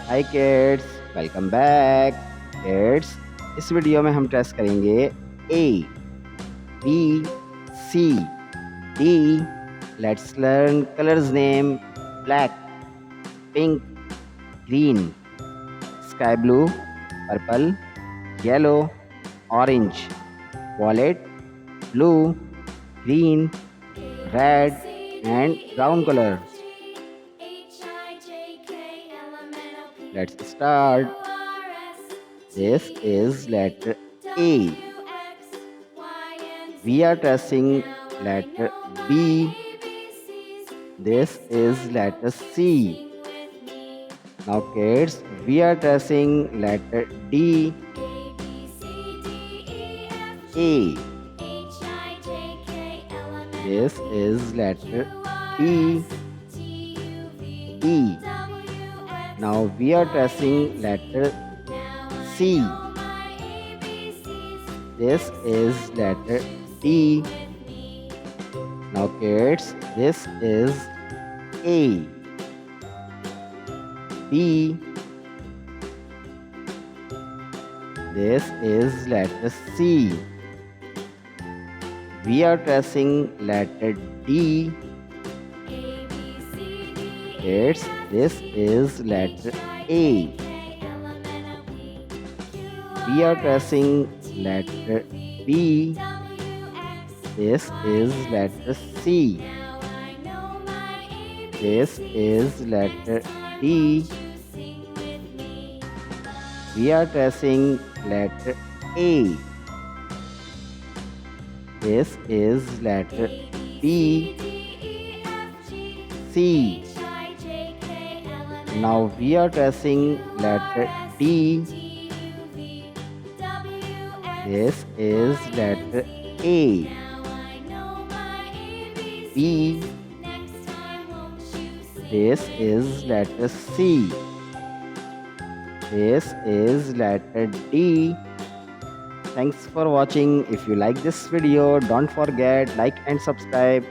हाय kids, welcome back. Kids, इस video में हम टेस्ट करेंगे A, B, C, D. Let's learn colours name black, pink, green, sky blue, purple, yellow, orange, violet, blue, green, red and brown color. Let's start. This is letter A. We are tracing letter B. This is letter C. Now kids, we are tracing letter D. A. This is letter E. E. Now we are tracing letter C. This is letter D. Now kids, this is A. B. This is letter C. We are tracing letter D. Kids, this is letter A. We are tracing letter B. This is letter C. This is letter D. We are tracing letter A. This is letter B. C. Now we are tracing letter D. This is letter A. B. This is letter C. This is letter D. Thanks for watching. If you like this video, don't forget like and subscribe.